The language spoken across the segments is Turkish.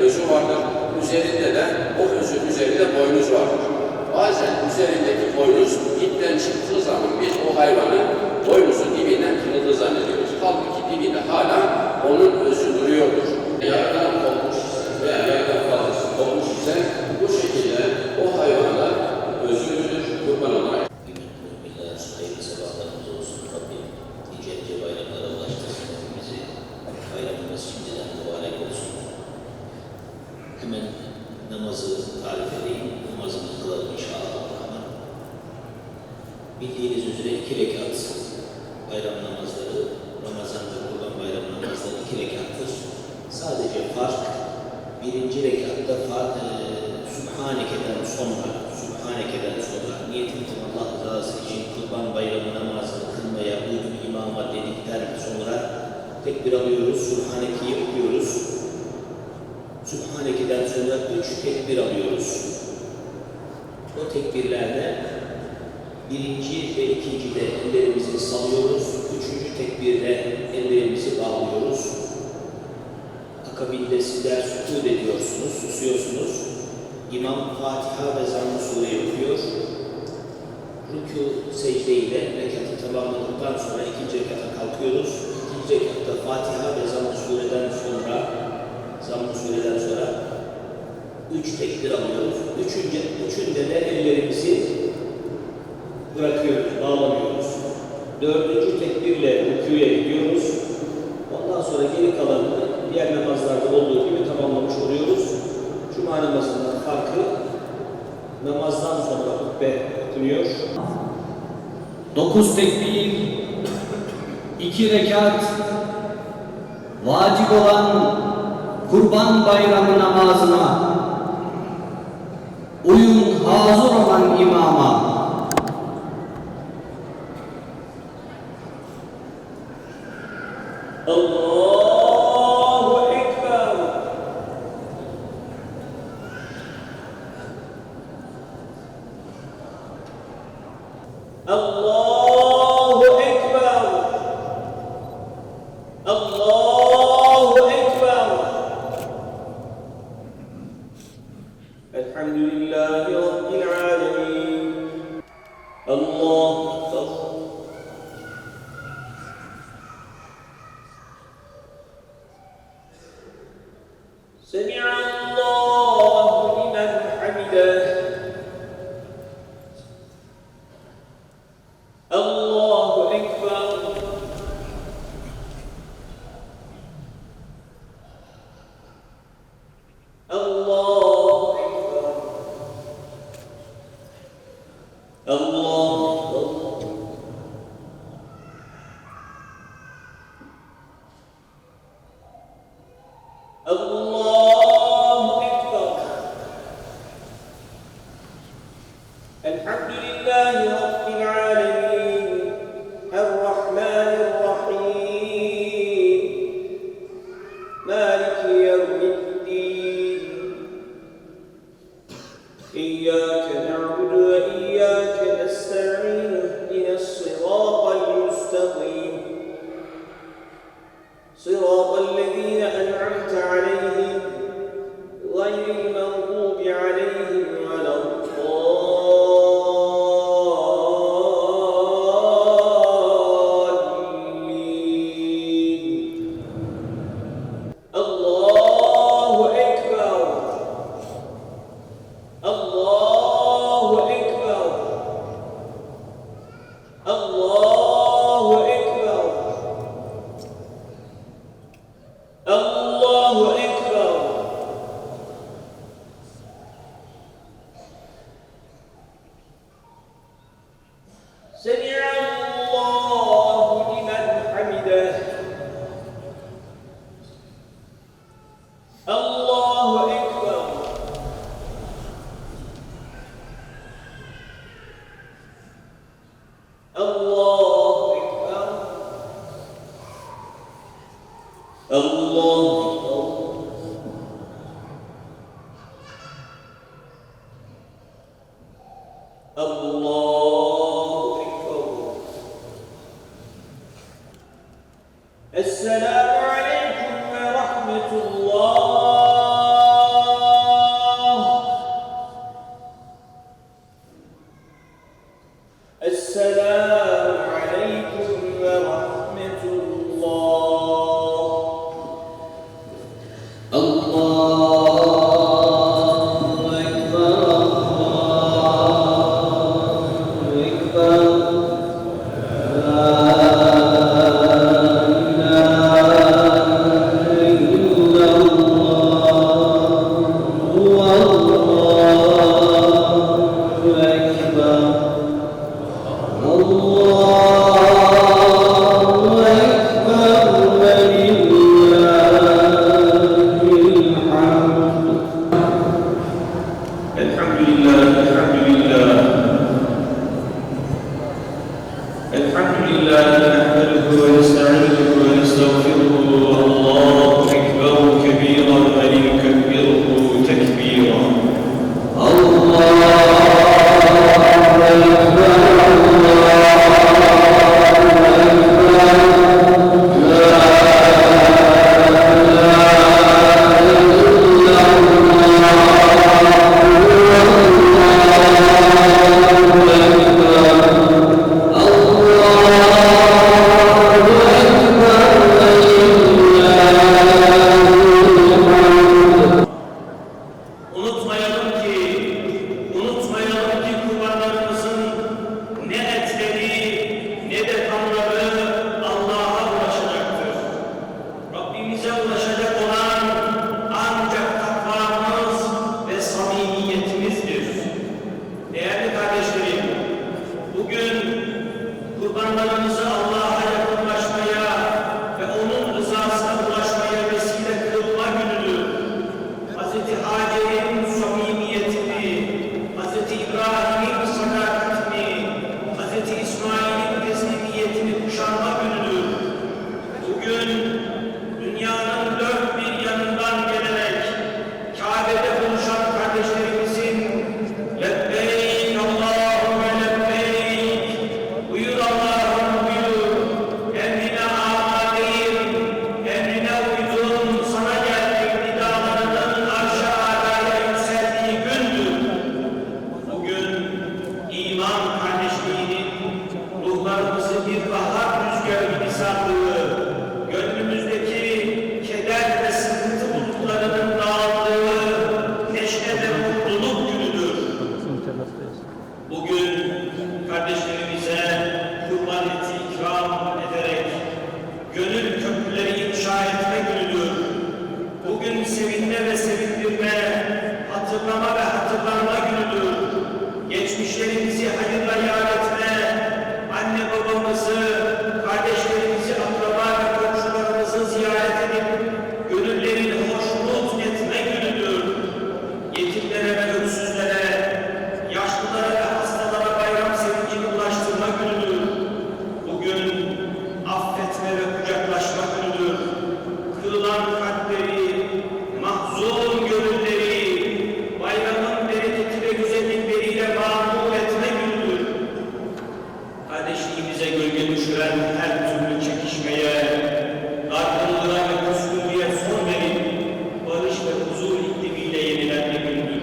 özü vardır. Üzerinde de o özün üzerinde boynuz vardır. Bazen üzerindeki boynuz ipten çıktığı zaman biz o hayvanı boynuzun dibinden kırıldı zannediyoruz. Halbuki dibinde hala onun özü duruyordur. Yerden kopmuş veya yerden fazlası kopmuş ise bu şekilde o hayvana özüdür, kurban olarak. Hayırlı sabahlarımız olsun Rabbim. Nice bayramlara ulaştırsın hepimizi. Bayramımız şimdiden mübarek olsun. Hemen namazı tarif edeyim. Namazımızı kılalım inşallah. Bildiğiniz üzere 2 rekat bayram namazları, Ramazan'da Kurban Bayramı namazları 2 rekattır. Sadece fark, 1. rekatta Sübhaneke'den sonra niyetim Allah rızası için Kurban Bayramı namazını kılmaya uygun imama dedikten sonra tekbir alıyoruz, Sübhaneke'yi okuyoruz. Sübhaneke'den sonra 3 tekbir alıyoruz. O tekbirlerde 1. ve 2. de ellerimizi salıyoruz. 3. tekbirde ellerimizi bağlıyoruz. Akabinde sizler sükût ediyorsunuz, susuyorsunuz. İmam Fatiha ve Zamm-ı Sure'yi okuyor. Rükû secde ile rekatı tamamladıktan sonra 2. rekata kalkıyoruz. 2. rekatta Fatiha ve Zamm-ı Sure'den sonra 3 tekbir alıyoruz. Üçünde de ellerimizi bırakıyoruz, bağlamıyoruz. 4. tekbirle rükûya gidiyoruz. Ondan sonra geri kalanını diğer namazlarda olduğu gibi tamamlamış oluyoruz. Cuma namazından farkı namazdan sonra hutbe okunuyor. 9 tekbir, 2 rekat, vacip olan Kurban Bayramı namazına uyun hazır olan imama. Allahu Ekber. Allahu Ekber. Allahu Ekber. Elhamdülillahi Rabbil alemin. Allahu Ekber. سمع الله لمن حمده الله أكبر الله أكبر الله أكبر الله أكبر. الحمد لله رب العالمين الرحمن الرحيم مالك يوم الدين إياك نعبد وإياك نستعين اهدنا الصراط المستقيم صراط الذين أنعمت عليهم sevinme ve sevindirme, hatırlama ve hatırlanma günüdür. Geçmişlerimizi hayırla yad etme, anne babamızı, kardeşlerimizi, akraba ve komşularımızı ziyaret edip gönüllerini hoşnut etme günüdür. Yetimlere ve öksüzlere, yaşlılara ve hastalara bayram sevincini ulaştırma günüdür. Bugün affetme ve kucaklaşma günüdür. Kırılan kalpleri, mahzun gönülleri, bayramın bereketi ve güzellikleriyle mamur etme günüdür. Kardeşliğimize gölge düşüren her türlü çekişmeye, dargınlığa ve küskünlüğe son verip, barış ve huzur iklimiyle yenilenme gündür.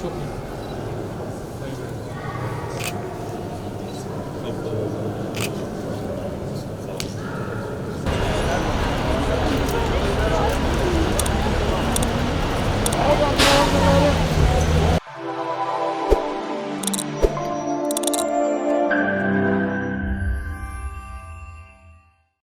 Çok